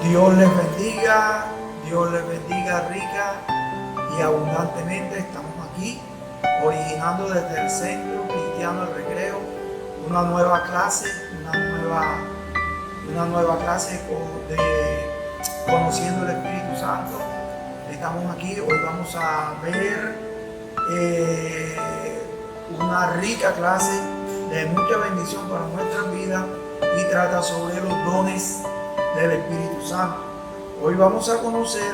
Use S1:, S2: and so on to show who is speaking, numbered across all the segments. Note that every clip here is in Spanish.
S1: Dios les bendiga rica y abundantemente. Estamos aquí originando desde el Centro Cristiano El Recreo una nueva clase de Conociendo el Espíritu Santo. Estamos aquí, hoy vamos a ver una rica clase de mucha bendición para nuestra vida y trata sobre los dones del Espíritu Santo. Hoy vamos a conocer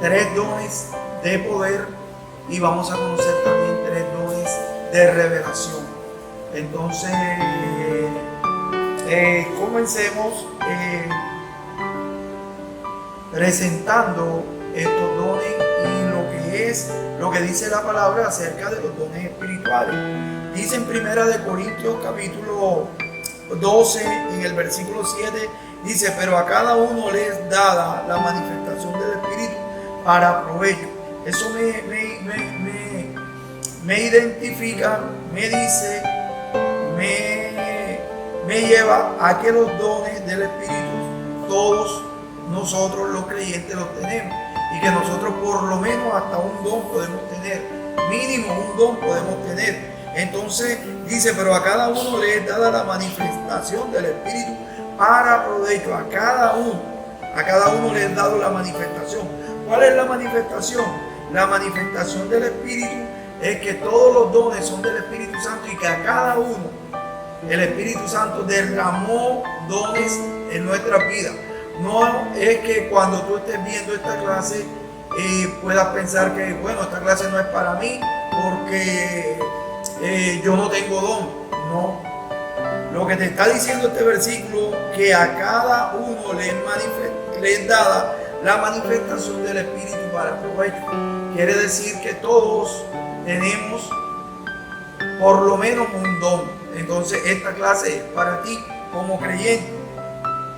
S1: 3 dones de poder y vamos a conocer también 3 dones de revelación. Entonces, comencemos presentando estos dones y lo que dice la palabra acerca de los dones espirituales. Dice en 1 Corintios capítulo 12, en el versículo 7, dice: pero a cada uno le es dada la manifestación del Espíritu para provecho. Eso me identifica, me dice, me lleva a que los dones del Espíritu todos nosotros los creyentes los tenemos, y que nosotros por lo menos hasta un don podemos tener, mínimo un don podemos tener. Entonces dice: pero a cada uno le es dada la manifestación del Espíritu para provecho. A cada uno le es dado la manifestación. ¿Cuál es la manifestación? La manifestación del Espíritu es que todos los dones son del Espíritu Santo y que a cada uno el Espíritu Santo derramó dones en nuestra vida. No es que cuando tú estés viendo esta clase puedas pensar que, bueno, esta clase no es para mí porque yo no tengo don. No. Lo que te está diciendo este versículo, que a cada uno le es dada la manifestación del Espíritu para provecho. Quiere decir que todos tenemos por lo menos un don. Entonces esta clase es para ti como creyente.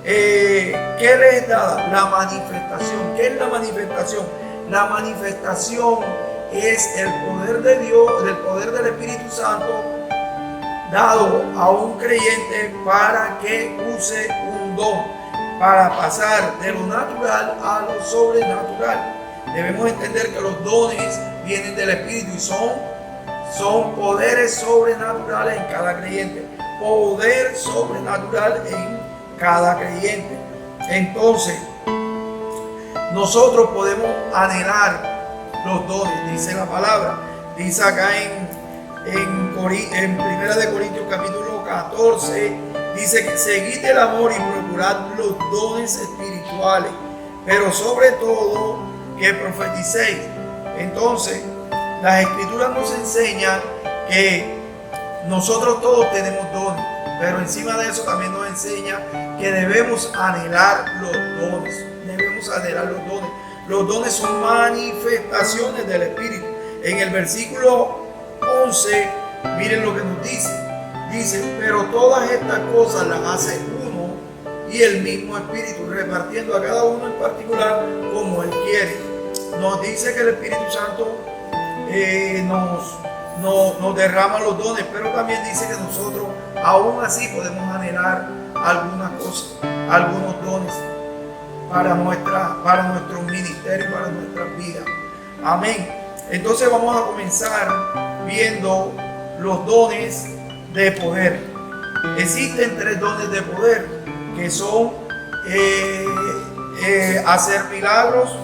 S1: ¿Qué le es dada? La manifestación. ¿Qué es la manifestación? La manifestación es el poder de Dios, el poder del Espíritu Santo dado a un creyente para que use un don, para pasar de lo natural a lo sobrenatural. Debemos entender que los dones vienen del Espíritu y son poderes sobrenaturales en cada creyente. Poder sobrenatural en cada creyente. Entonces, nosotros podemos anhelar los dones, dice la palabra. Dice acá en 1 Corintios capítulo 14, dice que seguid el amor y procurad los dones espirituales, pero sobre todo que profeticéis. Entonces, las Escrituras nos enseñan que nosotros todos tenemos dones, pero encima de eso también nos enseña que debemos anhelar los dones. Debemos anhelar los dones. Los dones son manifestaciones del Espíritu. En el versículo 11, miren lo que nos dice. Dice: pero todas estas cosas las hace uno y el mismo Espíritu, repartiendo a cada uno en particular como Él quiere. Nos dice que el Espíritu Santo nos derrama los dones, pero también dice que nosotros aún así podemos anhelar algunas cosas, algunos dones para nuestro ministerio, para nuestras vidas. Amén. Entonces vamos a comenzar viendo los dones de poder. Existen 3 dones de poder, que son hacer milagros,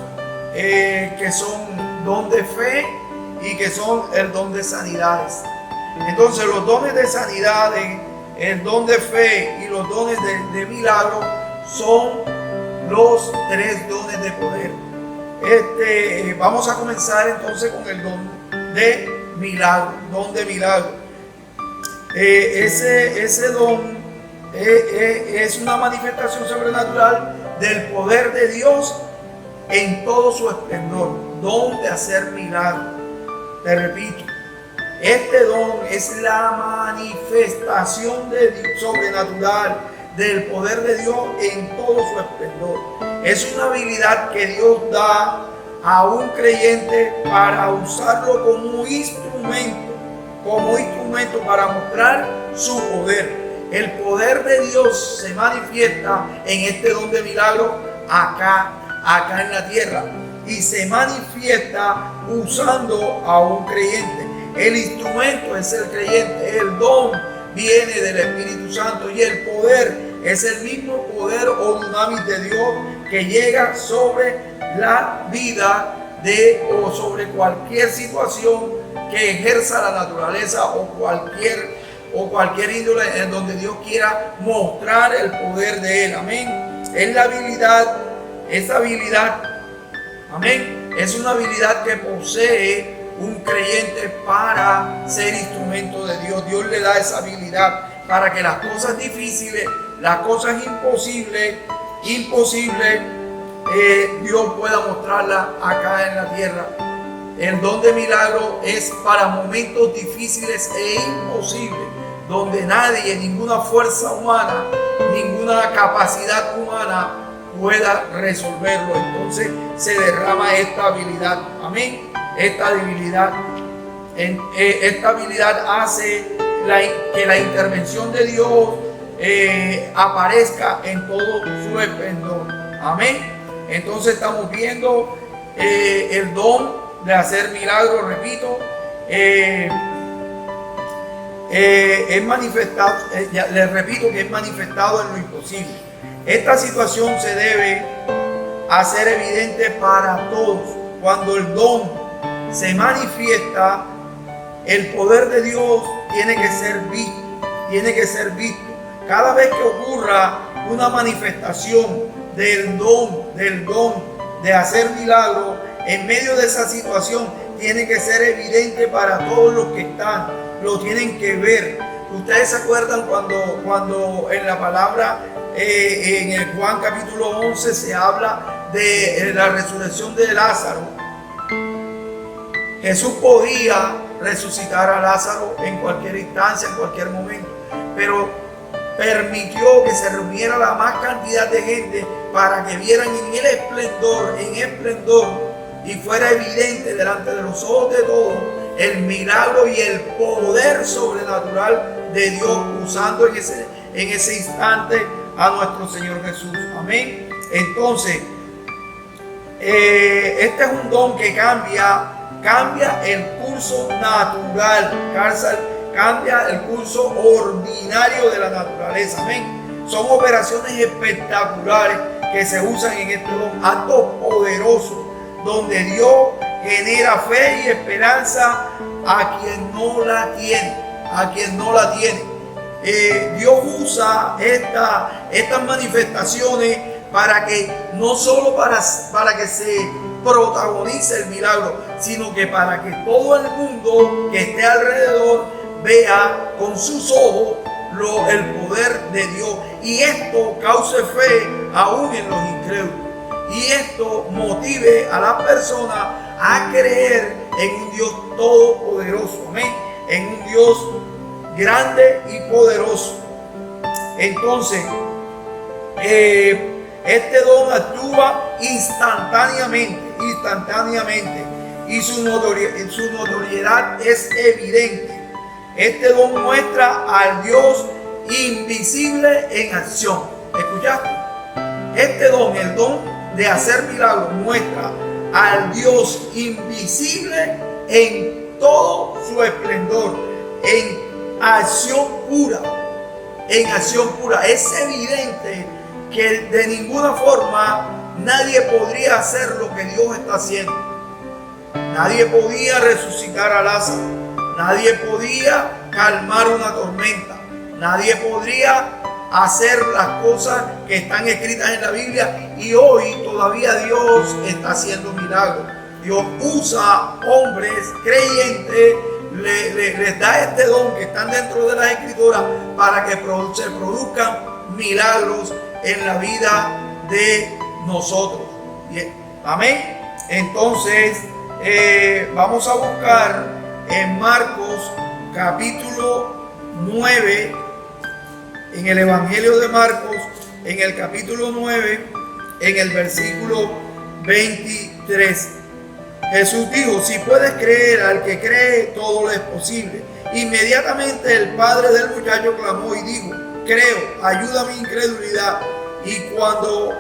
S1: que son don de fe y que son el don de sanidades. Entonces los dones de sanidades, el don de fe y los dones de milagros son los 3 dones de poder. Vamos a comenzar entonces con el don de milagro. Ese don es una manifestación sobrenatural del poder de Dios en todo su esplendor. Don de hacer milagros. Te repito, este don es la manifestación sobrenatural del poder de Dios en todo su esplendor. Es una habilidad que Dios da a un creyente para usarlo como instrumento para mostrar su poder. El poder de Dios se manifiesta en este don de milagro acá en la tierra, y se manifiesta usando a un creyente. El instrumento es el creyente, el don viene del Espíritu Santo y el poder es el mismo poder o dunamis de Dios que llega sobre la vida o sobre cualquier situación que ejerza la naturaleza o cualquier índole en donde Dios quiera mostrar el poder de Él. Amén. Es la habilidad, esa habilidad, amén, es una habilidad que posee un creyente para ser instrumento de Dios. Dios le da esa habilidad para que las cosas difíciles, las cosas imposibles, Dios pueda mostrarlas acá en la tierra. El don de milagro es para momentos difíciles e imposibles, donde nadie, ninguna fuerza humana, ninguna capacidad humana pueda resolverlo. Entonces se derrama esta habilidad. Amén. Esta habilidad hace que la intervención de Dios aparezca en todo su esplendor. Amén. Entonces estamos viendo el don de hacer milagros, repito, es manifestado, les repito que es manifestado en lo imposible. Esta situación se debe hacer evidente para todos. Cuando el don se manifiesta, el poder de Dios tiene que ser visto. Cada vez que ocurra una manifestación del don de hacer milagros, en medio de esa situación tiene que ser evidente para todos los que están, lo tienen que ver. Ustedes se acuerdan cuando en la palabra, en el Juan capítulo 11 se habla de la resurrección de Lázaro. Jesús podía resucitar a Lázaro en cualquier instancia, en cualquier momento, pero permitió que se reuniera la más cantidad de gente para que vieran en esplendor, y fuera evidente delante de los ojos de todos el milagro y el poder sobrenatural de Dios usando en ese instante a nuestro Señor Jesús. Amén. Entonces, este es un don que cambia el curso natural, cambia el curso ordinario de la naturaleza. Amén. Son operaciones espectaculares que se usan en este don, actos poderosos, donde Dios genera fe y esperanza a quien no la tiene. Dios usa estas manifestaciones para que no solo para que se protagonice el milagro, sino que para que todo el mundo que esté alrededor vea con sus ojos el poder de Dios, y esto cause fe aún en los incrédulos, y esto motive a las personas a creer en un Dios todopoderoso, amén, en un Dios grande y poderoso. Entonces, este don actúa instantáneamente, y su notoriedad es evidente. Este don muestra al Dios invisible en acción. ¿Escuchaste? Este don, el don de hacer milagros, muestra al Dios invisible en todo su esplendor, en acción pura. Es evidente que de ninguna forma nadie podría hacer lo que Dios está haciendo. Nadie podía resucitar a Lázaro. Nadie podía calmar una tormenta. Nadie podría hacer las cosas que están escritas en la Biblia, y hoy todavía Dios está haciendo milagros. Dios usa hombres creyentes, les da este don que están dentro de las Escrituras para que se produzcan milagros en la vida de nosotros. Bien. Amén. Entonces vamos a buscar en Marcos capítulo 9, en el Evangelio de Marcos, en el capítulo 9, en el versículo 23. Jesús dijo: si puedes creer, al que cree todo le es posible. Inmediatamente el padre del muchacho clamó y dijo: creo, ayuda mi incredulidad. Y cuando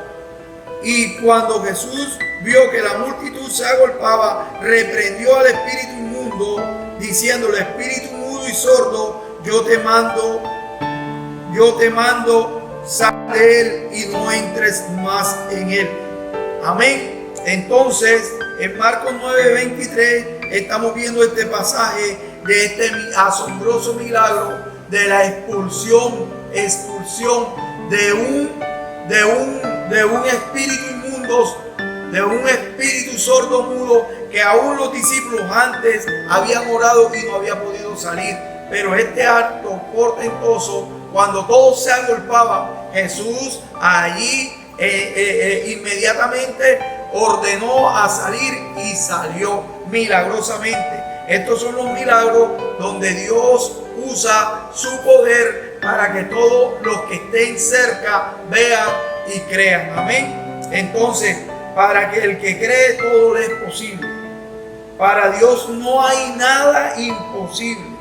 S1: Y cuando Jesús vio que la multitud se agolpaba, reprendió al espíritu inmundo, diciéndole: espíritu mudo y sordo, yo te mando, sal de él y no entres más en él. Amén. Entonces, en Marcos 9:23 estamos viendo este pasaje de este asombroso milagro de la expulsión de un espíritu inmundo, de un espíritu sordo mudo, que aún los discípulos antes habían orado y no había podido salir. Pero este acto portentoso, cuando todos se agolpaban, Jesús allí inmediatamente ordenó a salir y salió milagrosamente. Estos son los milagros donde Dios usa su poder para que todos los que estén cerca vean y crean. Amén. Entonces, para que el que cree, todo le es posible. Para Dios no hay nada imposible.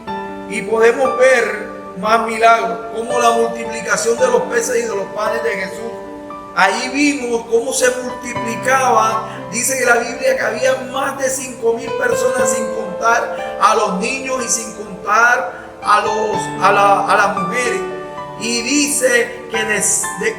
S1: Y podemos ver más milagros, como la multiplicación de los peces y de los panes de Jesús. Ahí vimos cómo se multiplicaban. Dice que la Biblia que había más de 5,000 personas, sin contar a los niños y sin contar a las mujeres. Y dice que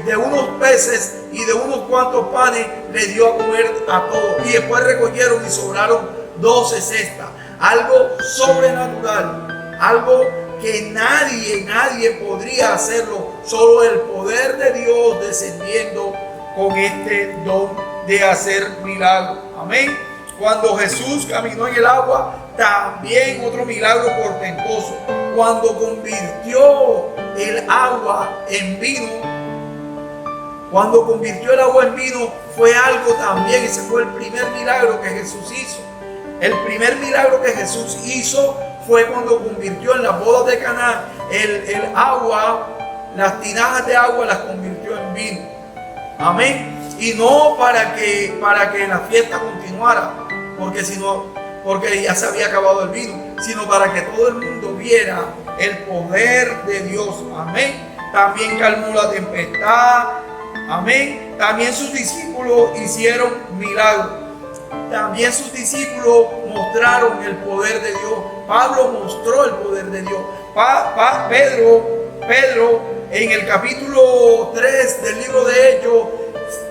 S1: de unos peces y de unos cuantos panes le dio a comer a todos. Y después recogieron y sobraron 12 cestas. Algo sobrenatural, algo que nadie podría hacerlo, solo el poder de Dios descendiendo con este don de hacer milagros. Amén. Cuando Jesús caminó en el agua, también otro milagro portentoso. Cuando convirtió el agua en vino, fue algo también, ese fue el primer milagro que Jesús hizo. El primer milagro que Jesús hizo fue cuando convirtió en las bodas de Caná el agua, las tinajas de agua las convirtió en vino. Amén. Y no para que la fiesta continuara, porque ya se había acabado el vino, sino para que todo el mundo viera el poder de Dios. Amén. También calmó la tempestad. Amén. También sus discípulos hicieron milagros. También sus discípulos mostraron el poder de Dios. Pablo mostró el poder de Dios. Pedro, en el capítulo 3 del libro de Hechos,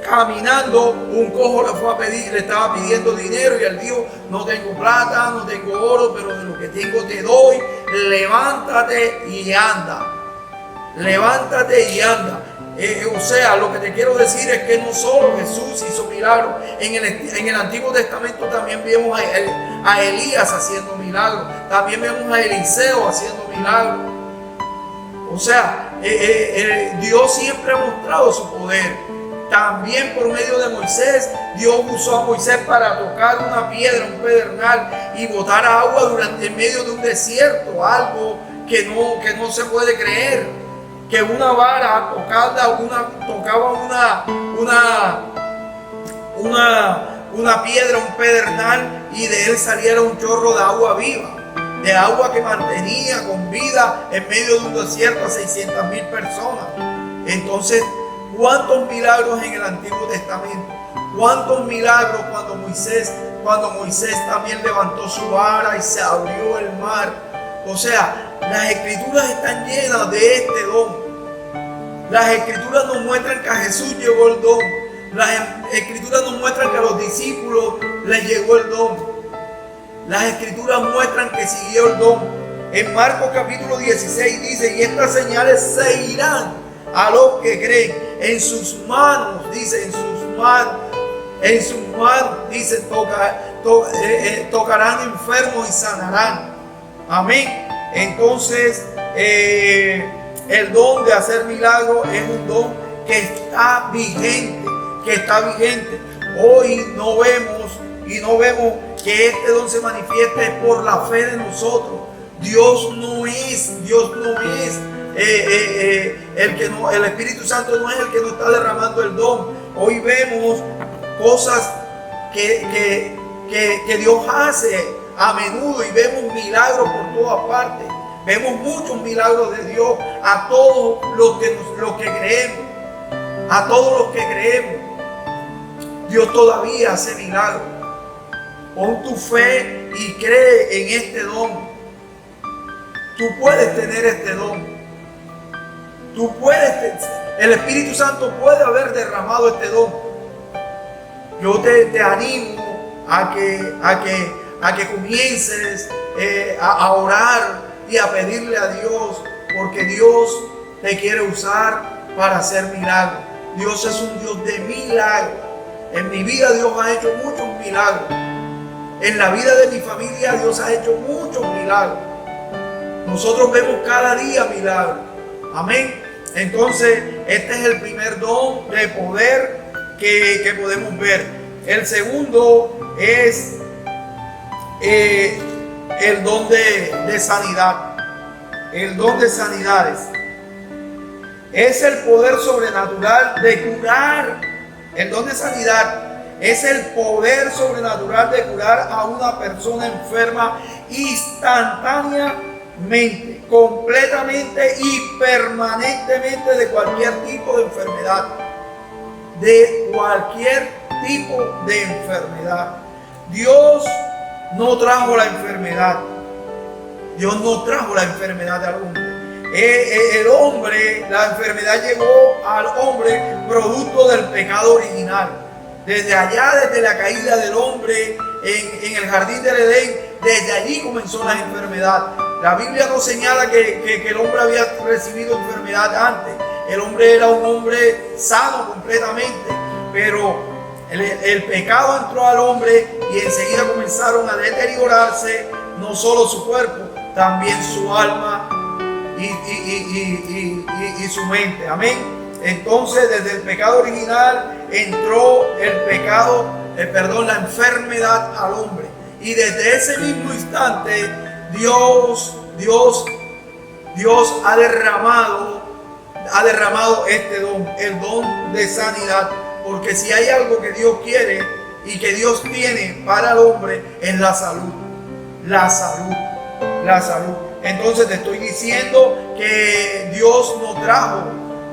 S1: caminando, un cojo le fue a pedir, le estaba pidiendo dinero y él dijo: no tengo plata, no tengo oro, pero de lo que tengo te doy. Levántate y anda. Levántate y anda. O sea, lo que te quiero decir es que no solo Jesús hizo milagros. En el Antiguo Testamento también vemos a Elías haciendo milagros. También vemos a Eliseo haciendo milagros. O sea, Dios siempre ha mostrado su poder. También por medio de Moisés, Dios usó a Moisés para tocar una piedra, un pedernal, y botar agua en medio de un desierto. Algo que no se puede creer. Que una vara tocaba una piedra, un pedernal, y de él saliera un chorro de agua viva, de agua que mantenía con vida en medio de un desierto a 600,000 personas. Entonces, ¿cuántos milagros en el Antiguo Testamento? ¿Cuántos milagros cuando Moisés también levantó su vara y se abrió el mar? O sea, las escrituras están llenas de este don. Las escrituras nos muestran que a Jesús llegó el don. Las escrituras nos muestran que a los discípulos les llegó el don. Las escrituras muestran que siguió el don. En Marcos capítulo 16 dice: y estas señales seguirán a los que creen. En sus manos, dice, dice, tocarán enfermos y sanarán. Amén. Entonces, el don de hacer milagros es un don que está vigente, Hoy no vemos que este don se manifieste por la fe de nosotros. Dios no es el Espíritu Santo no es el que nos está derramando el don. Hoy vemos cosas que Dios hace a menudo y vemos milagros por todas partes. Vemos muchos milagros de Dios a todos los que creemos. A todos los que creemos. Dios todavía hace milagros. Pon tu fe y cree en este don. Tú puedes tener este don. El Espíritu Santo puede haber derramado este don. Yo te animo a que comiences a orar y a pedirle a Dios, porque Dios te quiere usar para hacer milagros. Dios es un Dios de milagros. En mi vida Dios ha hecho muchos milagros. En la vida de mi familia Dios ha hecho muchos milagros. Nosotros vemos cada día milagros. Amén. Entonces, este es el primer don de poder que podemos ver. El segundo es el don de sanidad. El don de sanidades. Es el poder sobrenatural de curar. El don de sanidad es el poder sobrenatural de curar a una persona enferma instantáneamente, completamente y permanentemente de cualquier tipo de enfermedad. De cualquier tipo de enfermedad. Dios no trajo la enfermedad. Dios no trajo la enfermedad al hombre. El hombre, la enfermedad llegó al hombre producto del pecado original. Desde allá, desde la caída del hombre en el jardín del Edén, desde allí comenzó la enfermedad. La Biblia nos señala que el hombre había recibido enfermedad antes. El hombre era un hombre sano completamente, pero el pecado entró al hombre y enseguida comenzaron a deteriorarse no solo su cuerpo, también su alma y su mente. Amén. Entonces, desde el pecado original entró la enfermedad al hombre. Y desde ese mismo instante, Dios ha derramado este don, el don de sanidad. Porque si hay algo que Dios quiere y que Dios tiene para el hombre, es la salud. La salud. Entonces te estoy diciendo que Dios no trajo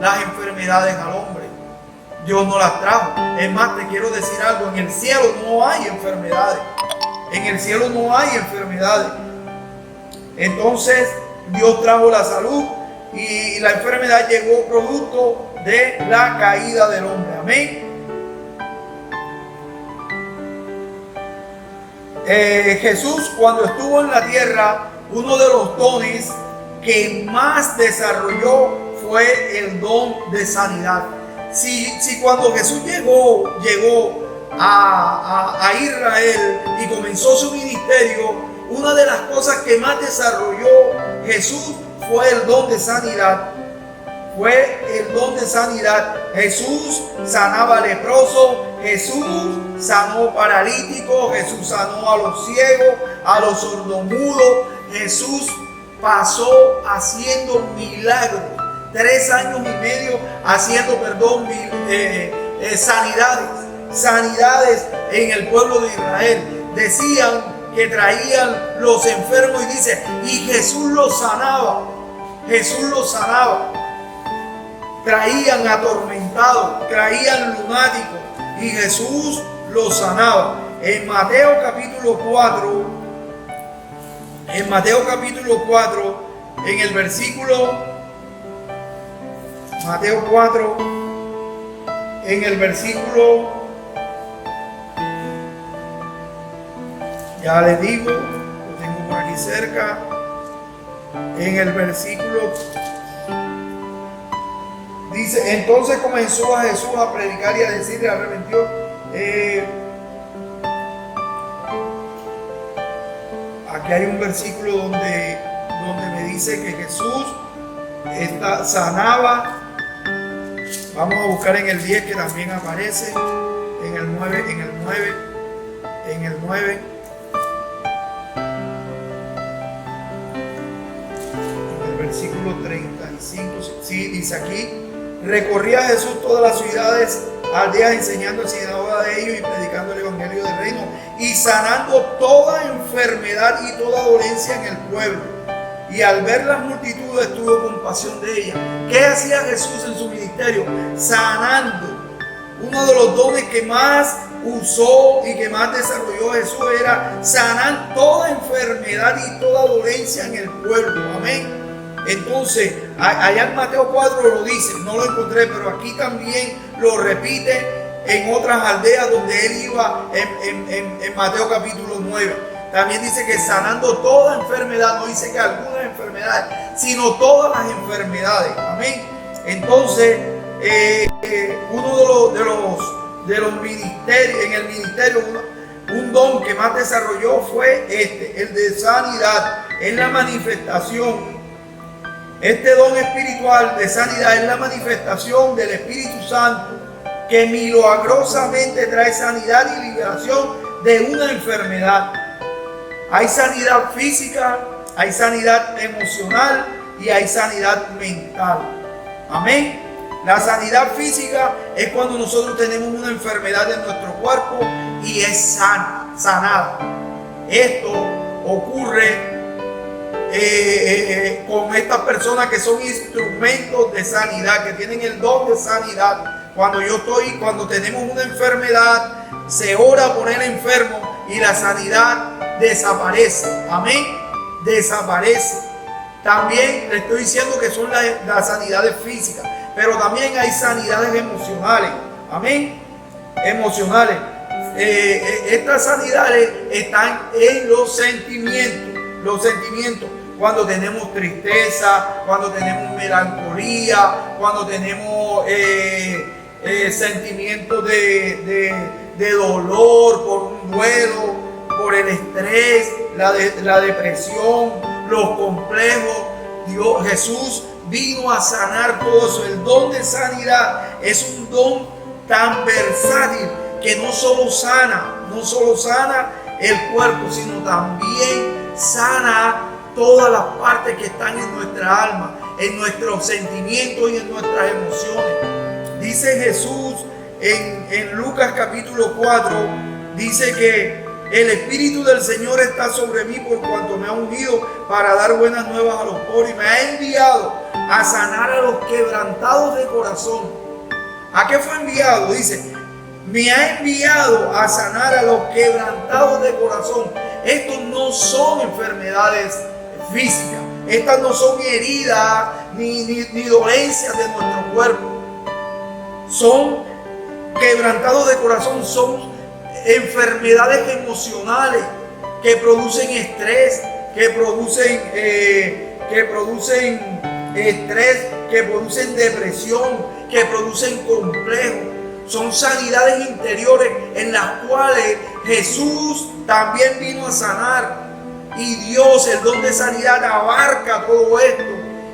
S1: las enfermedades al hombre. Dios no las trajo. Es más, te quiero decir algo. En el cielo no hay enfermedades. En el cielo no hay enfermedades. Entonces Dios trajo la salud y la enfermedad llegó producto de la caída del hombre. Amén. Jesús, cuando estuvo en la tierra, uno de los dones que más desarrolló fue el don de sanidad. Si cuando Jesús llegó a Israel y comenzó su ministerio, una de las cosas que más desarrolló Jesús fue el don de sanidad. Jesús sanaba leprosos, Jesús sanó paralíticos, Jesús sanó a los ciegos, a los sordomudos. Jesús pasó haciendo milagros, 3 años y medio haciendo, sanidades en el pueblo de Israel. Decían que traían los enfermos y dice, y Jesús los sanaba. Traían atormentados, traían lunáticos y Jesús los sanaba. En Mateo capítulo 4, en el versículo, Mateo 4, en el versículo, ya les digo, lo tengo por aquí cerca, en el versículo, dice, entonces comenzó a Jesús a predicar y a decirle, arrepentió. Aquí hay un versículo donde me dice que Jesús sanaba. Vamos a buscar en el 10 que también aparece, en el 9, en el versículo 35, sí, dice aquí, recorría Jesús todas las ciudades, aldeas, enseñando en sinagoga de ellos y predicando el evangelio del reino y sanando toda enfermedad y toda dolencia en el pueblo. Y al ver las multitudes tuvo compasión de ellas. ¿Qué hacía Jesús en su ministerio? Sanando. Uno de los dones que más usó y que más desarrolló Jesús era sanar toda enfermedad y toda dolencia en el pueblo. Amén. Entonces, allá en Mateo 4 lo dice, no lo encontré, pero aquí también lo repite en otras aldeas donde él iba en Mateo capítulo 9. También dice que sanando toda enfermedad, no dice que algunas enfermedades, sino todas las enfermedades. Amén. Entonces, uno de los ministerios, en el ministerio, un don que más desarrolló fue el de sanidad. Es la manifestación. Este don espiritual de sanidad es la manifestación del Espíritu Santo que milagrosamente trae sanidad y liberación de una enfermedad. Hay sanidad física, hay sanidad emocional y hay sanidad mental. Amén. La sanidad física es cuando nosotros tenemos una enfermedad en nuestro cuerpo y es sanada. Esto ocurre con estas personas que son instrumentos de sanidad, que tienen el don de sanidad. Cuando tenemos una enfermedad, se ora por el enfermo y la sanidad desaparece. Amén. Desaparece. También le estoy diciendo que son las sanidades físicas, pero también hay sanidades emocionales. Amén. Emocionales. Estas sanidades están en los sentimientos. Los sentimientos. Cuando tenemos tristeza, cuando tenemos melancolía, cuando tenemos sentimientos de dolor por un duelo, por el estrés, la depresión, los complejos. Jesús vino a sanar todo eso. El don de sanidad es un don tan versátil que no solo sana el cuerpo, sino también sana todas las partes que están en nuestra alma, en nuestros sentimientos y en nuestras emociones. Dice Jesús en Lucas capítulo 4, dice que el Espíritu del Señor está sobre mí por cuanto me ha ungido para dar buenas nuevas a los pobres y me ha enviado a sanar a los quebrantados de corazón. ¿A qué fue enviado? Dice, me ha enviado a sanar a los quebrantados de corazón. Estos no son enfermedades físicas, estas no son heridas ni dolencias de nuestro cuerpo. Son quebrantados de corazón, son enfermedades emocionales que producen estrés, que producen depresión, que producen complejo. Son sanidades interiores en las cuales Jesús también vino a sanar. Y Dios, el don de sanidad, abarca todo esto.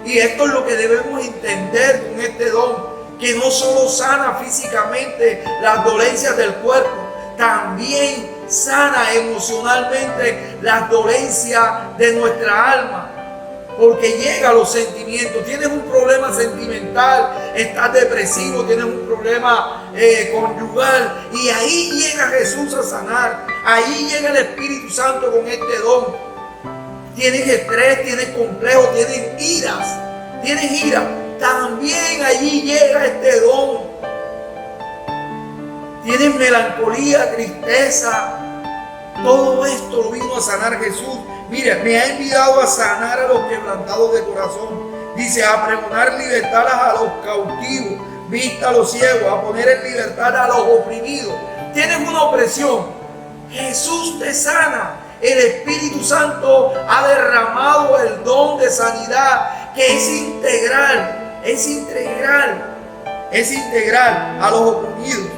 S1: Y esto es lo que debemos entender con este don, que no solo sana físicamente las dolencias del cuerpo, también sana emocionalmente las dolencias de nuestra alma. Porque llega a los sentimientos. Tienes un problema sentimental, estás depresivo, tienes un problema conyugal, y ahí llega Jesús a sanar. Ahí llega el Espíritu Santo con este don. Tienes estrés, tienes complejo, tienes ira. También allí llega este don. Tienes melancolía, tristeza. Todo esto lo vino a sanar Jesús. Mira, me ha enviado a sanar a los quebrantados de corazón. Dice, a pregonar libertad a los cautivos, vista a los ciegos, a poner en libertad a los oprimidos. Tienes una opresión, Jesús te sana. El Espíritu Santo ha derramado el don de sanidad, que es integral a los oprimidos.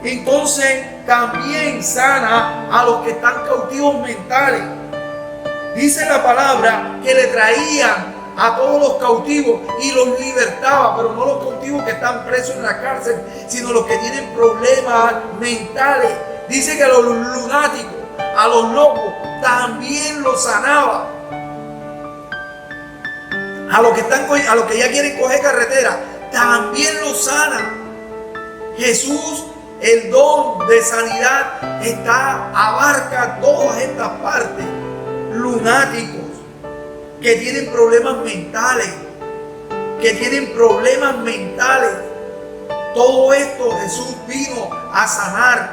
S1: Entonces también sana a los que están cautivos mentales. Dice la palabra que le traían a todos los cautivos y los libertaba, pero no los cautivos que están presos en la cárcel, sino los que tienen problemas mentales. Dice que a los lunáticos, a los locos, también los sanaba. A los que ya quieren coger carretera, también los sana. Jesús, el don de sanidad abarca todas estas partes. Lunáticos, que tienen problemas mentales, todo esto Jesús vino a sanar.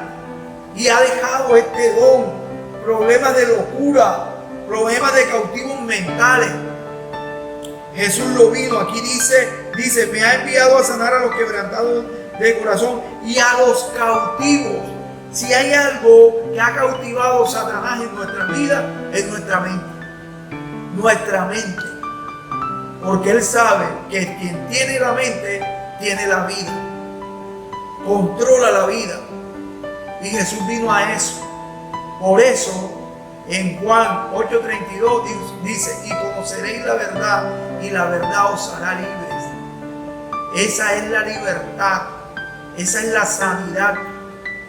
S1: y ha dejado este don, problemas de locura, problemas de cautivos mentales. Jesús lo vino, aquí dice, me ha enviado a sanar a los quebrantados de corazón y a los cautivos. Si hay algo que ha cautivado a Satanás en nuestra vida, es nuestra mente. Nuestra mente. Porque él sabe que quien tiene la mente, tiene la vida. Controla la vida. Y Jesús vino a eso. Por eso, en Juan 8:32 dice, y conoceréis la verdad, y la verdad os hará libres. Esa es la libertad. Esa es la sanidad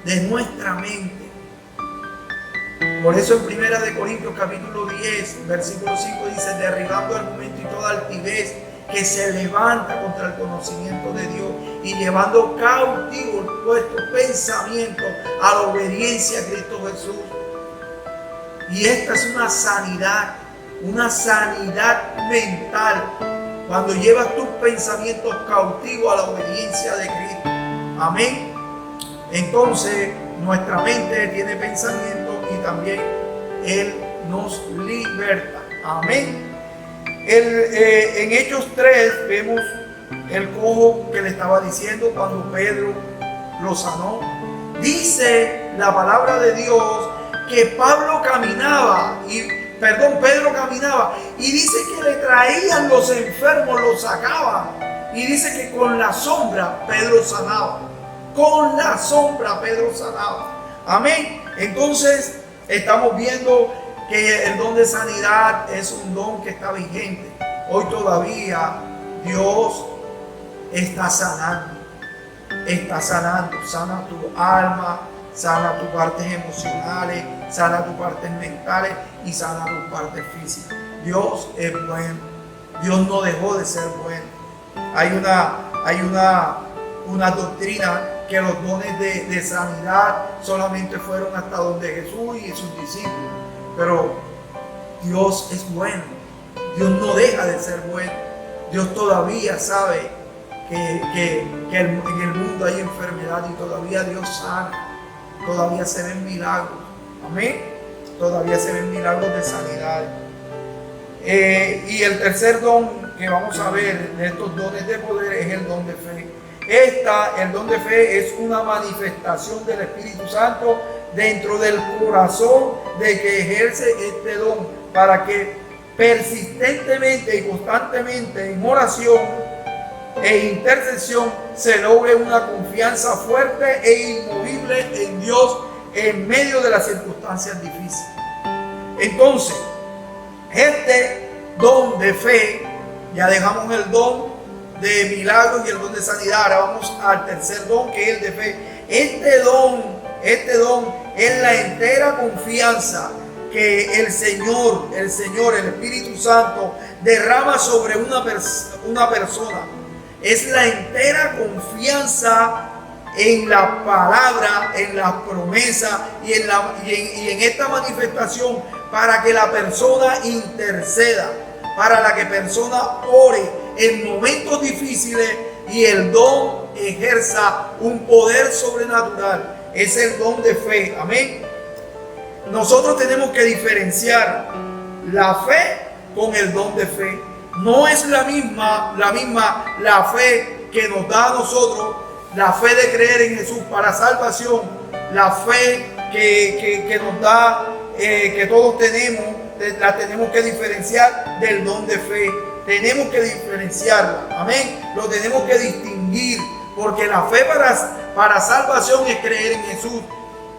S1: de nuestra mente. Por eso en 1 Corintios capítulo 10, versículo 5 dice, derribando argumento y toda altivez que se levanta contra el conocimiento de Dios y llevando cautivo vuestro pensamiento a la obediencia a Cristo Jesús. Y esta es una sanidad mental, cuando llevas tus pensamientos cautivos a la obediencia de Cristo. Amén. Entonces, nuestra mente tiene pensamientos y también Él nos liberta. Amén. En Hechos 3 vemos el cojo que le estaba diciendo cuando Pedro lo sanó. Dice la palabra de Dios que Pedro caminaba y dice que le traían los enfermos, los sacaban, y dice que con la sombra Pedro sanaba. Con la sombra Pedro sanaba. Amén. Entonces estamos viendo que el don de sanidad es un don que está vigente. Hoy todavía Dios está sanando. Está sanando. Sana tu alma, sana tus partes emocionales, sana tus partes mentales y sana tus partes físicas. Dios es bueno. Dios no dejó de ser bueno. Hay una doctrina que los dones de sanidad solamente fueron hasta donde Jesús y sus discípulos. Pero Dios es bueno. Dios no deja de ser bueno. Dios todavía sabe que en el mundo hay enfermedad y todavía Dios sana. Todavía se ven milagros. Amén. Todavía se ven milagros de sanidad. Y el tercer don que vamos a ver de estos dones de poder es el don de fe. El don de fe es una manifestación del Espíritu Santo dentro del corazón de que ejerce este don para que persistentemente y constantemente en oración e intercesión se logre una confianza fuerte e inmovible en Dios en medio de las circunstancias difíciles. Entonces, este don de fe, ya dejamos el don de milagros y el don de sanidad. Ahora vamos al tercer don, que es el de fe. Este don es la entera confianza que el Señor, el Espíritu Santo derrama sobre una persona. Es la entera confianza en la palabra, en la promesa y en esta manifestación para que la persona interceda, para la que persona ore en momentos difíciles y el don ejerza un poder sobrenatural. Es el don de fe. Amén. Nosotros tenemos que diferenciar la fe con el don de fe. No es la misma la fe que nos da a nosotros, la fe de creer en Jesús para salvación, la fe que nos da, que todos tenemos, la tenemos que diferenciar del don de fe. Tenemos que diferenciarla. Amén. Lo tenemos que distinguir, porque la fe para salvación es creer en Jesús.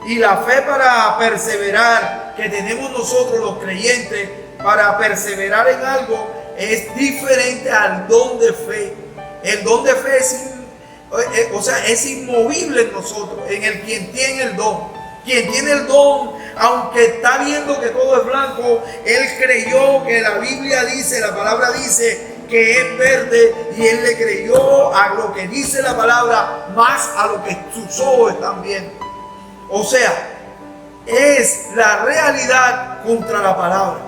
S1: Y la fe para perseverar, que tenemos nosotros los creyentes, para perseverar en algo, es diferente al don de fe. El don de fe es inmovible en nosotros, en el quien tiene el don. Quien tiene el don, aunque está viendo que todo es blanco, él creyó que la Biblia dice, la palabra dice que es verde, y él le creyó a lo que dice la palabra más a lo que sus ojos están viendo. O sea, es la realidad contra la palabra.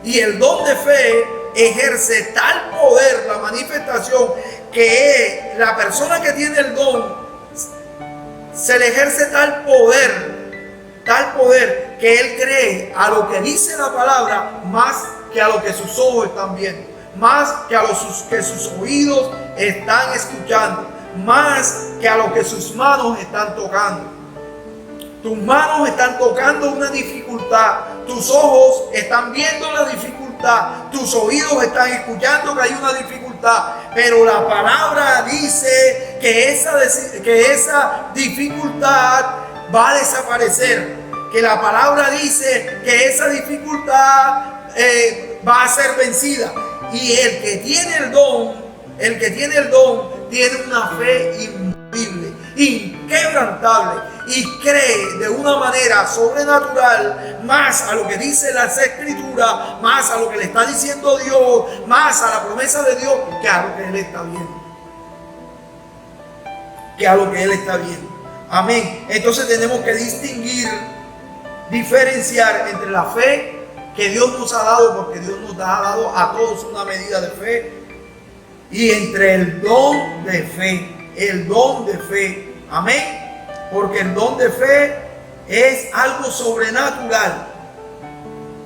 S1: Y el don de fe ejerce tal poder, la manifestación, que la persona que tiene el don se le ejerce tal poder tal poder que él cree a lo que dice la palabra más que a lo que sus ojos están viendo, más que a lo que sus oídos están escuchando, más que a lo que sus manos están tocando. Tus manos están tocando una dificultad, tus ojos están viendo la dificultad, tus oídos están escuchando que hay una dificultad, pero la palabra dice que esa dificultad va a desaparecer, que la palabra dice que esa dificultad va a ser vencida, y el que tiene el don tiene una fe inmovible, inquebrantable, y cree de una manera sobrenatural más a lo que dice las Escrituras, más a lo que le está diciendo Dios, más a la promesa de Dios, que a lo que él está viendo. Amén. Entonces tenemos que diferenciar entre la fe que Dios nos ha dado, porque Dios nos ha dado a todos una medida de fe, y entre el don de fe. Amén. Porque el don de fe es algo sobrenatural.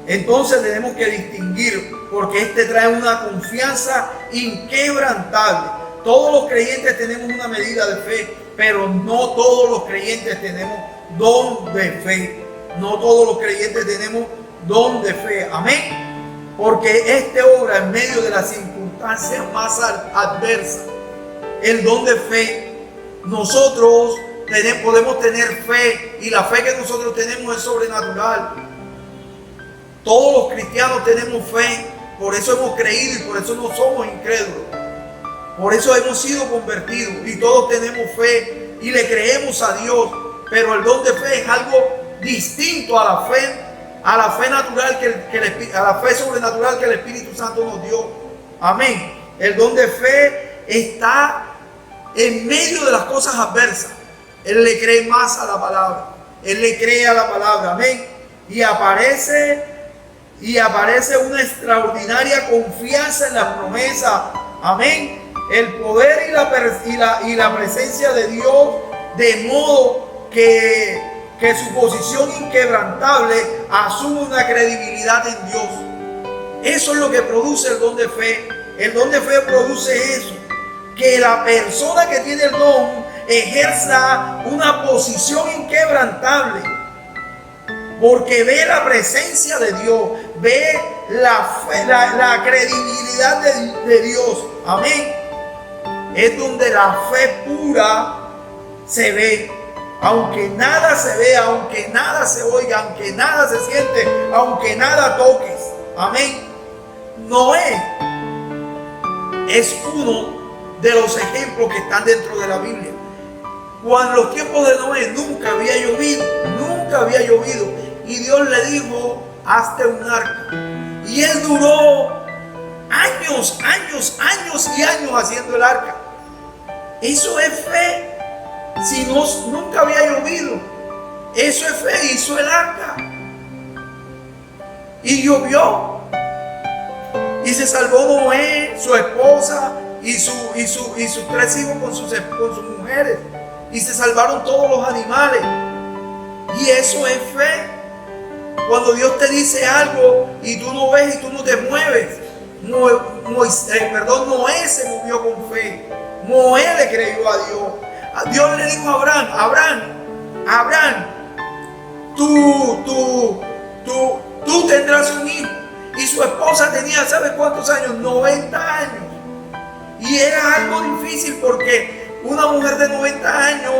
S1: Entonces tenemos que distinguir, porque este trae una confianza inquebrantable. Todos los creyentes tenemos una medida de fe, pero no todos los creyentes tenemos don de fe. No todos los creyentes tenemos don de fe. Amén. Porque este obra en medio de las circunstancias más adversas. El don de fe, nosotros podemos tener fe, y la fe que nosotros tenemos es sobrenatural. Todos los cristianos tenemos fe, por eso hemos creído y por eso no somos incrédulos. Por eso hemos sido convertidos y todos tenemos fe y le creemos a Dios. Pero el don de fe es algo distinto a la fe natural, a la fe sobrenatural que el Espíritu Santo nos dio. Amén. El don de fe está en medio de las cosas adversas. Él le cree más a la palabra. Él le cree a la palabra. Amén. Y aparece una extraordinaria confianza en la promesa. Amén. El poder y la presencia de Dios, de modo que su posición inquebrantable asume una credibilidad en Dios. Eso es lo que produce el don de fe. El don de fe produce eso, que la persona que tiene el don ejerza una posición inquebrantable, porque ve la presencia de Dios, ve la credibilidad de Dios. Amén. Es donde la fe pura se ve, aunque nada se vea, aunque nada se oiga, aunque nada se siente, aunque nada toques. Amén. Noé es uno de los ejemplos que están dentro de la Biblia. Cuando en los tiempos de Noé nunca había llovido, y Dios le dijo: hazte un arca. Y él duró años y años haciendo el arca. Eso es fe. Si nunca había llovido, eso es fe. Hizo el arca y llovió, y se salvó Noé, su esposa y sus 3 hijos con sus mujeres, y se salvaron todos los animales. Y eso es fe. Cuando Dios te dice algo y tú no ves y tú no te mueves. Noé se movió con fe. Noé le creyó a Dios. Dios le dijo a Abraham, tú tendrás un hijo. Y su esposa tenía, ¿sabes cuántos años? 90 años. Y era algo difícil, porque una mujer de 90 años,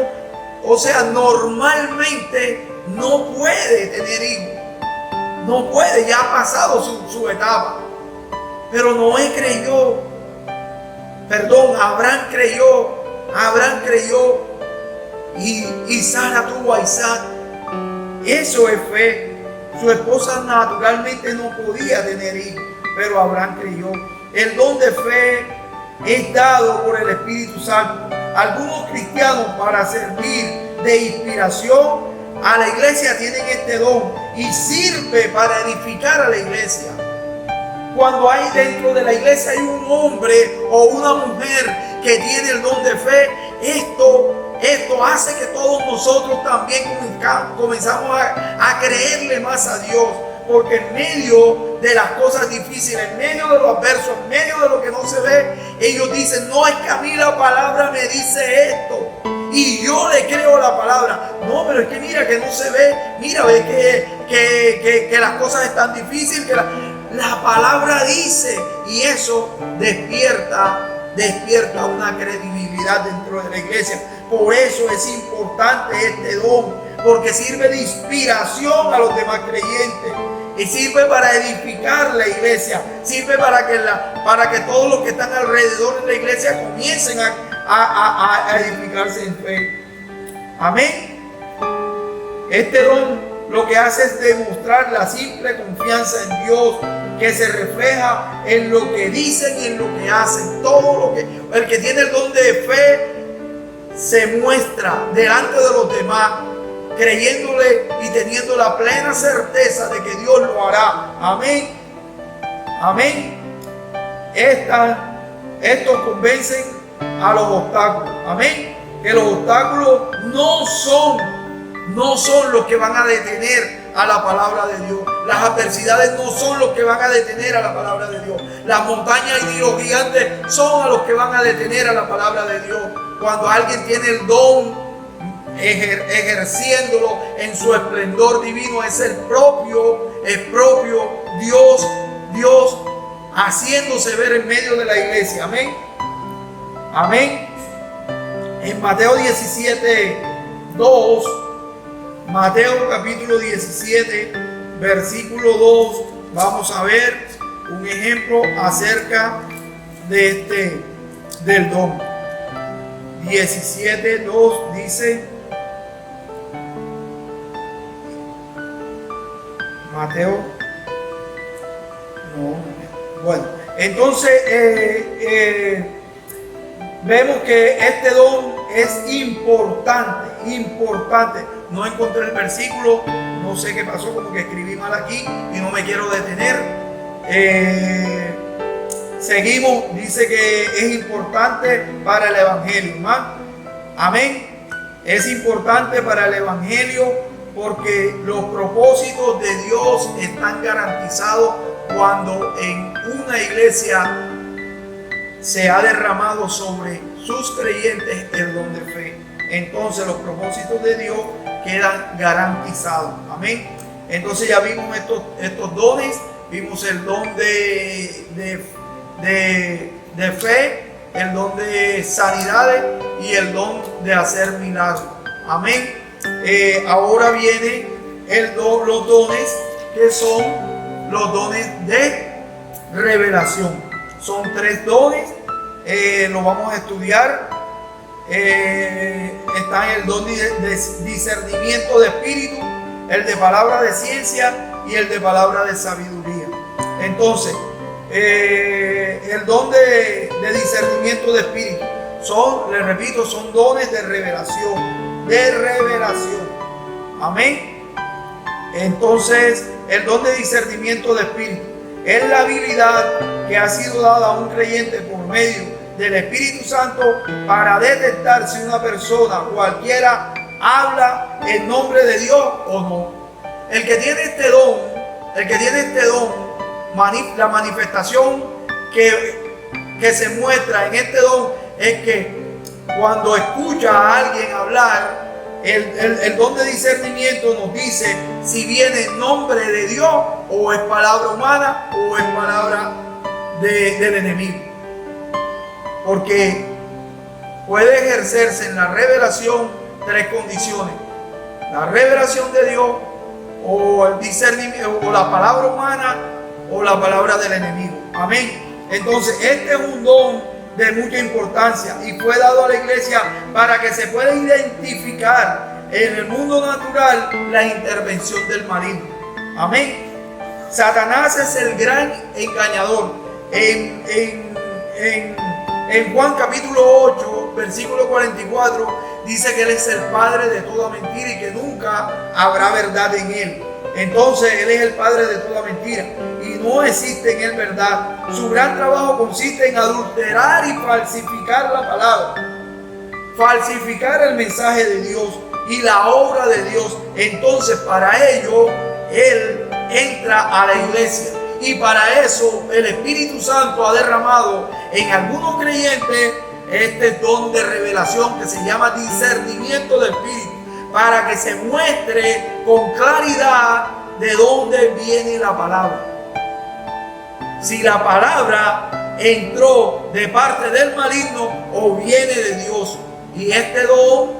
S1: o sea, normalmente no puede tener hijos. No puede, ya ha pasado su etapa. Pero Noé creyó. Abraham creyó. Y Sara tuvo a Isaac. Eso es fe. Su esposa naturalmente no podía tener hijos, pero Abraham creyó. El don de fe es dado por el Espíritu Santo. Algunos cristianos, para servir de inspiración a la iglesia, tienen este don y sirve para edificar a la iglesia. Cuando hay dentro de la iglesia hay un hombre o una mujer que tiene el don de fe, esto esto hace que todos nosotros también comenzamos a creerle más a Dios. Porque en medio de las cosas difíciles, en medio de lo adverso, en medio de lo que no se ve, ellos dicen, no, es que a mí la palabra me dice esto y yo le creo la palabra. No, pero es que mira que no se ve, mira, ve que las cosas están difíciles, que la palabra dice, y eso despierta una credibilidad dentro de la iglesia. Por eso es importante este don, porque sirve de inspiración a los demás creyentes. Y sirve para edificar la iglesia. Sirve para que todos los que están alrededor de la iglesia comiencen a edificarse en fe. Amén. Este don lo que hace es demostrar la simple confianza en Dios, que se refleja en lo que dicen y en lo que hacen. El que tiene el don de fe se muestra delante de los demás, creyéndole y teniendo la plena certeza de que Dios lo hará. Amén. Amén. Estos convencen a los obstáculos. Amén. Que los obstáculos no son los que van a detener a la palabra de Dios. Las adversidades no son los que van a detener a la palabra de Dios. Las montañas y los gigantes son a los que van a detener a la palabra de Dios. Cuando alguien tiene el don, ejerciéndolo en su esplendor divino, es el propio Dios haciéndose ver en medio de la iglesia. Amén. Amén. En Mateo 17:2, Mateo capítulo 17, versículo 2, vamos a ver un ejemplo acerca de del don. 17:2 dice, Mateo, no, bueno, entonces vemos que este don es importante. No encontré el versículo, no sé qué pasó, como que escribí mal aquí y no me quiero detener. Seguimos, dice que es importante para el evangelio, ¿no? Amén. Es importante para el evangelio porque los propósitos de Dios están garantizados cuando en una iglesia se ha derramado sobre sus creyentes el don de fe. Entonces los propósitos de Dios quedan garantizados. Amén. Entonces ya vimos estos dones. Vimos el don de fe, el don de sanidades y el don de hacer milagros. Amén. Ahora viene los dones que son los dones de revelación. Son 3 dones, los vamos a estudiar. Está el don de discernimiento de espíritu, el de palabra de ciencia y el de palabra de sabiduría. Entonces, el don de discernimiento de espíritu les repito, son dones de revelación. Amén. Entonces, el don de discernimiento de espíritu es la habilidad que ha sido dada a un creyente por medio del Espíritu Santo para detectar si una persona cualquiera habla en nombre de Dios o no. El que tiene este don, la manifestación que se muestra en este don es que cuando escucha a alguien hablar, el don de discernimiento nos dice si viene en nombre de Dios o es palabra humana o es palabra del enemigo. Porque puede ejercerse en la revelación 3 condiciones: la revelación de Dios, o el discernimiento, o la palabra humana, o la palabra del enemigo. Amén. Entonces este es un don de mucha importancia y fue dado a la iglesia para que se pueda identificar en el mundo natural la intervención del maligno. Amén. Satanás es el gran engañador. En Juan capítulo 8, versículo 44, dice que Él es el padre de toda mentira y que nunca habrá verdad en Él. Entonces Él es el padre de toda mentira y no existe en Él verdad. Su gran trabajo consiste en adulterar y falsificar la palabra. falsificar el mensaje de Dios y la obra de Dios. Entonces para ello Él entra a la iglesia, y para eso el Espíritu Santo ha derramado en algunos creyentes este don de revelación que se llama discernimiento del Espíritu, para que se muestre con claridad de dónde viene la palabra. Si la palabra entró de parte del maligno o viene de Dios. Y este don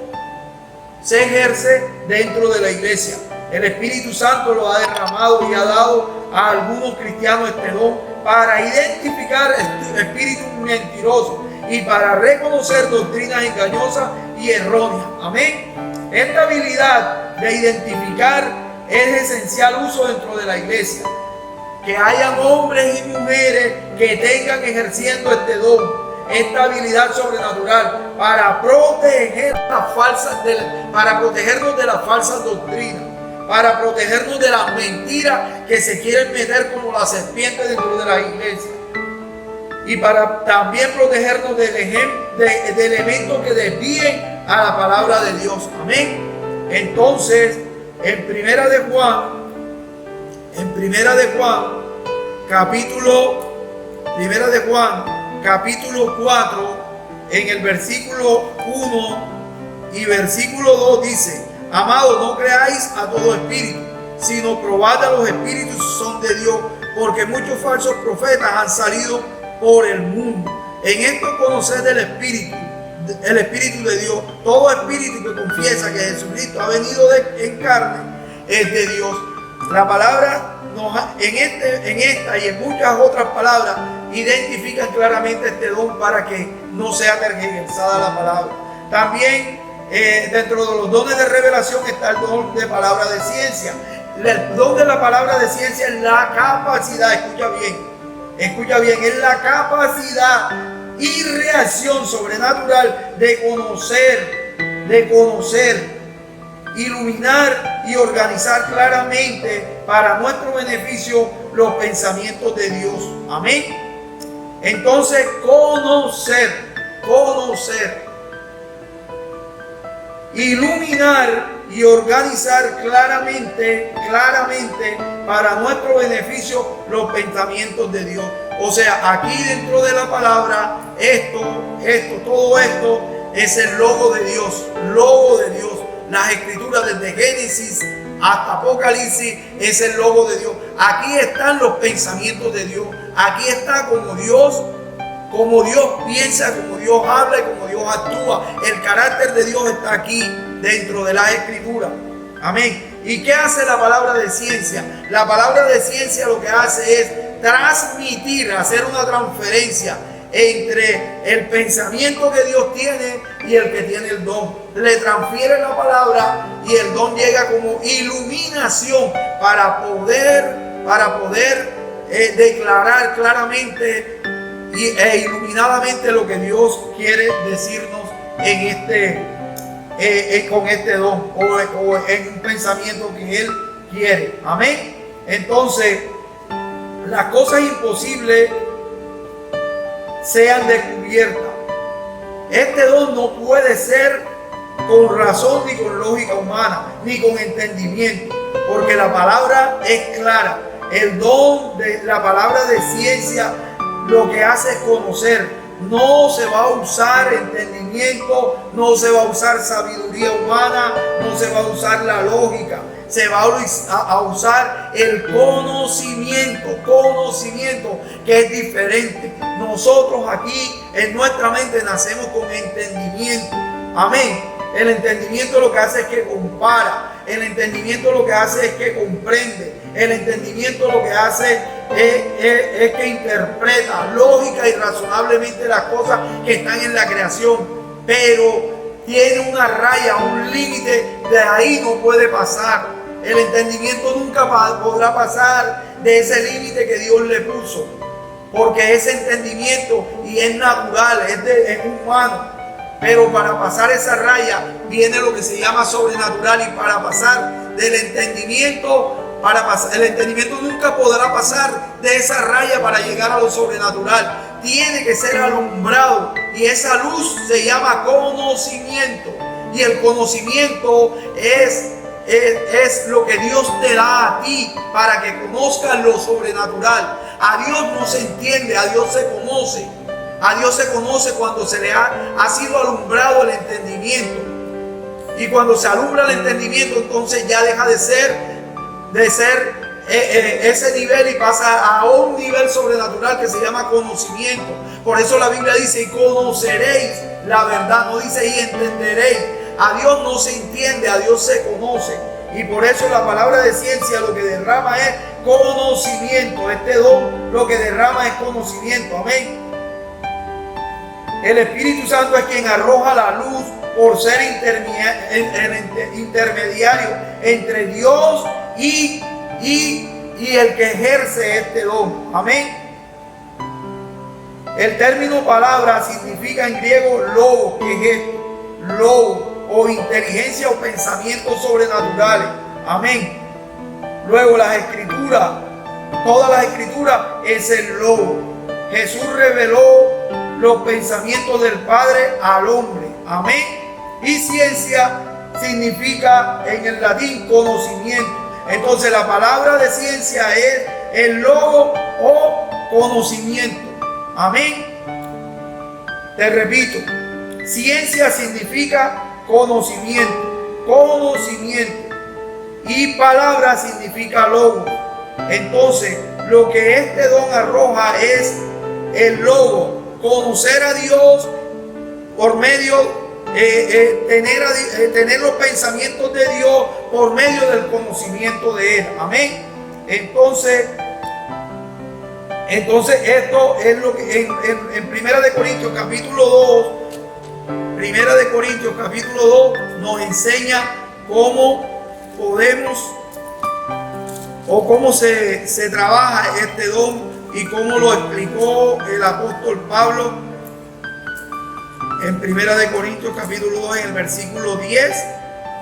S1: se ejerce dentro de la iglesia. El Espíritu Santo lo ha derramado y ha dado a algunos cristianos este don para identificar espíritus mentirosos y para reconocer doctrinas engañosas y erróneas. Amén. Esta habilidad de identificar es esencial uso dentro de la iglesia. Que hayan hombres y mujeres que tengan ejerciendo este don, esta habilidad sobrenatural para para protegernos de las falsas doctrinas, para protegernos de las mentiras que se quieren meter como la serpiente dentro de la iglesia, y para también protegernos de elementos que desvíen a la palabra de Dios. Amén. Entonces, en Primera de Juan, capítulo 4, en el versículo 1 y versículo 2 dice: amados, no creáis a todo espíritu, sino probad a los espíritus si son de Dios, porque muchos falsos profetas han salido por el mundo. En esto conoced el espíritu de Dios. Todo espíritu que confiesa que Jesucristo ha venido en carne es de Dios. La palabra en esta y en muchas otras palabras identifican claramente este don para que no sea tergiversada la palabra. También dentro de los dones de revelación está el don de palabra de ciencia. El don de la palabra de ciencia es la capacidad, escucha bien, es la capacidad y reacción sobrenatural de conocer, iluminar y organizar claramente para nuestro beneficio los pensamientos de Dios. Amén. Entonces, conocer, iluminar y organizar claramente para nuestro beneficio los pensamientos de Dios. O sea, aquí dentro de la palabra, todo esto es el logo de Dios. Las escrituras desde Génesis hasta Apocalipsis es el logo de Dios. Aquí están los pensamientos de Dios. Aquí está como Dios piensa, como Dios habla y como Dios actúa. El carácter de Dios está aquí dentro de las escrituras. Amén. ¿Y qué hace la palabra de ciencia? La palabra de ciencia lo que hace es transmitir, hacer una transferencia entre el pensamiento que Dios tiene y el que tiene el don. Le transfiere la palabra y el don llega como iluminación para poder declarar claramente e iluminadamente lo que Dios quiere decirnos con este don o en un pensamiento que Él quiere. Amén. Entonces, las cosas imposibles sean descubiertas. Este don no puede ser con razón ni con lógica humana ni con entendimiento, porque la palabra es clara. El don de la palabra de ciencia lo que hace es conocer. No se va a usar entendimiento, no se va a usar sabiduría humana, no se va a usar la lógica. Se va a usar el conocimiento que es diferente. Nosotros aquí en nuestra mente nacemos con entendimiento. Amén. El entendimiento lo que hace es que compara. El entendimiento lo que hace es que comprende. El entendimiento lo que hace es que interpreta lógica y razonablemente las cosas que están en la creación. Pero tiene una raya, un límite, de ahí no puede pasar. El entendimiento nunca podrá pasar de ese límite que Dios le puso, porque ese entendimiento y es natural, es humano. Pero para pasar esa raya viene lo que se llama sobrenatural, y para pasar del entendimiento, el entendimiento nunca podrá pasar de esa raya para llegar a lo sobrenatural. tiene que ser alumbrado, y esa luz se llama conocimiento. Y el conocimiento es lo que Dios te da a ti para que conozcas lo sobrenatural. A Dios no se entiende, a Dios se conoce. A Dios se conoce cuando se le ha sido alumbrado el entendimiento. Y cuando se alumbra el entendimiento, entonces ya deja de ser ese nivel y pasa a un nivel sobrenatural que se llama conocimiento. Por eso la Biblia dice: y conoceréis la verdad. No dice y entenderéis. A Dios no se entiende, a Dios se conoce. Y por eso la palabra de ciencia lo que derrama es conocimiento. Este don lo que derrama es conocimiento. Amén. El Espíritu Santo es quien arroja la luz por ser intermediario entre Dios y el que ejerce este don. Amén. El término palabra significa en griego logos, que es esto, logos, o inteligencia o pensamientos sobrenaturales. Amén. Luego las escrituras, todas las escrituras es el logo. Jesús reveló los pensamientos del Padre al hombre. Amén. Y ciencia significa en el latín conocimiento. Entonces la palabra de ciencia es el logo o conocimiento. Amén. Te repito, ciencia significa conocimiento, conocimiento, y palabra significa logo. Entonces lo que este don arroja es el logo, conocer a Dios por medio tener los pensamientos de Dios por medio del conocimiento de Él. Amén. Entonces esto es lo que en 1 de Corintios capítulo 2, 1 de Corintios capítulo 2 nos enseña cómo podemos o cómo se trabaja este don y cómo lo explicó el apóstol Pablo en 1 de Corintios capítulo 2 en el versículo 10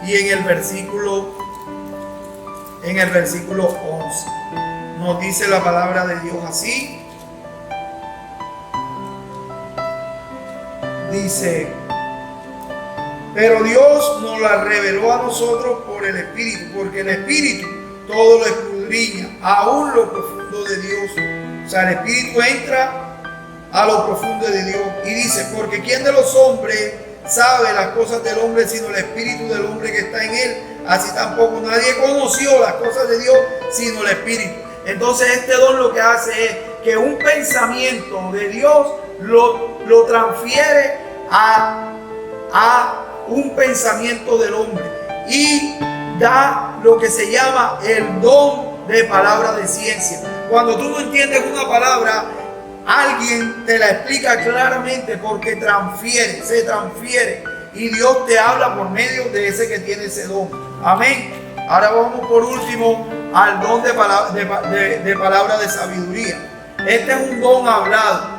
S1: y en el versículo 11. Nos dice la palabra de Dios así. Dice: pero Dios nos la reveló a nosotros por el Espíritu, porque el Espíritu todo lo escudriña, aún lo profundo de Dios. O sea, el Espíritu entra a lo profundo de Dios. Y dice: porque ¿quién de los hombres sabe las cosas del hombre sino el Espíritu del hombre que está en él? Así tampoco nadie conoció las cosas de Dios sino el Espíritu. Entonces este don lo que hace es que un pensamiento de Dios lo transfiere a un pensamiento del hombre y da lo que se llama el don de palabra de ciencia. Cuando tú no entiendes una palabra, alguien te la explica claramente porque se transfiere y Dios te habla por medio de ese que tiene ese don. Amén. Ahora vamos por último al don de palabra de sabiduría. Este es un don hablado.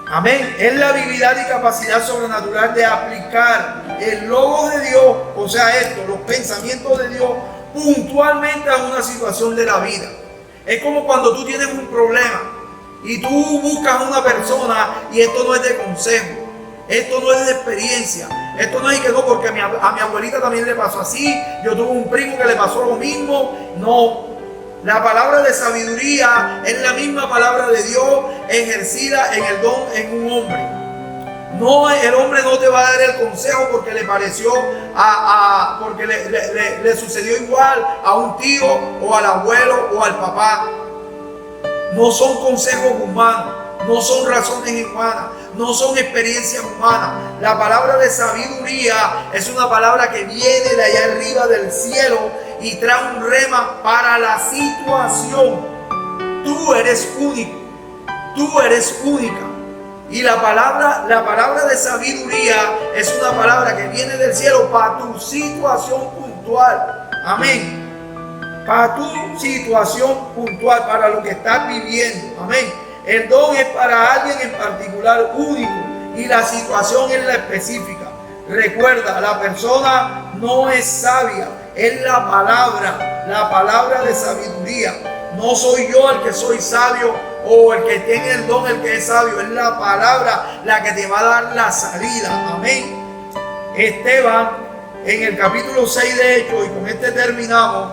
S1: Amén. Es la habilidad y capacidad sobrenatural de aplicar el logo de Dios, o sea, los pensamientos de Dios puntualmente a una situación de la vida. Es como cuando tú tienes un problema y tú buscas a una persona, y esto no es de consejo, esto no es de experiencia, esto no es que no, porque a mi abuelita también le pasó así, yo tuve un primo que le pasó lo mismo. No. La palabra de sabiduría es la misma palabra de Dios ejercida en el don en un hombre. No, el hombre no te va a dar el consejo porque le pareció porque le sucedió igual a un tío o al abuelo o al papá. No son consejos humanos, no son razones humanas, no son experiencias humanas. La palabra de sabiduría es una palabra que viene de allá arriba del cielo y trae un rema para la situación. Tú eres único, tú eres única. Y la palabra de sabiduría es una palabra que viene del cielo para tu situación puntual. Amén. Para tu situación puntual, para lo que estás viviendo. Amén. El don es para alguien en particular único y la situación es la específica. Recuerda, la persona no es sabia, es la palabra de sabiduría. No soy yo el que soy sabio o el que tiene el don, el que es sabio. Es la palabra la que te va a dar la salida. Amén. Esteban, en el capítulo 6 de Hechos, y con este terminamos,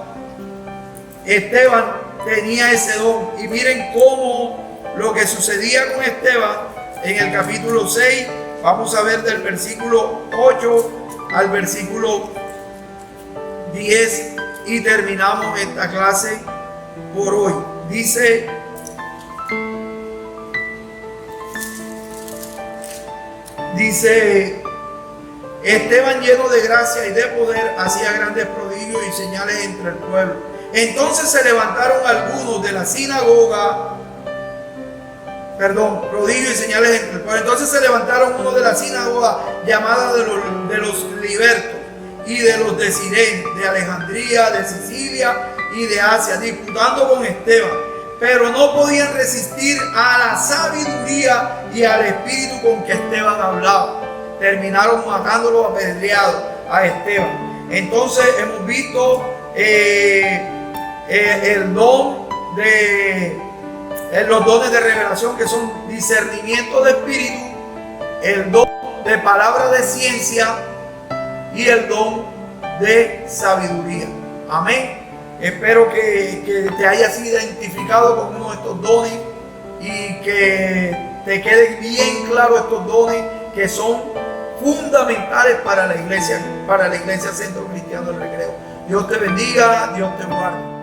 S1: Esteban tenía ese don. Y miren cómo lo que sucedía con Esteban en el capítulo 6, vamos a ver del versículo 8 al versículo 10 y terminamos esta clase por hoy. Dice: Esteban, lleno de gracia y de poder, hacía grandes prodigios y señales entre el pueblo. Entonces se levantaron algunos de la sinagoga, prodigios y señales entre el pueblo. Entonces se levantaron unos de la sinagoga llamada de los libertos y de los de Cirene, de Alejandría, de Sicilia y de Asia, disputando con Esteban, pero no podían resistir a la sabiduría y al espíritu con que Esteban hablaba. Terminaron matándolo apedreado a Esteban. Entonces hemos visto el don de los dones de revelación, que son discernimiento de espíritu, el don de palabra de ciencia y el don de sabiduría. Amén. Espero que te hayas identificado con uno de estos dones y que te queden bien claros estos dones que son fundamentales para la iglesia Centro Cristiano del Recreo. Dios te bendiga, Dios te guarde.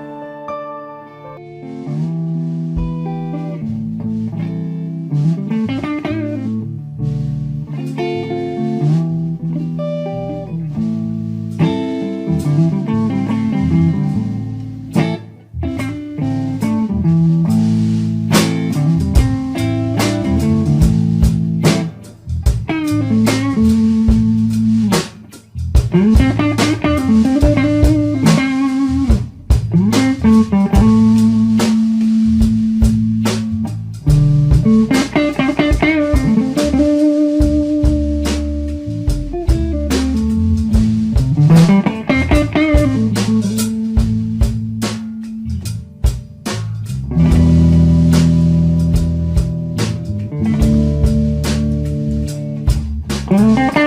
S2: Mm-hmm.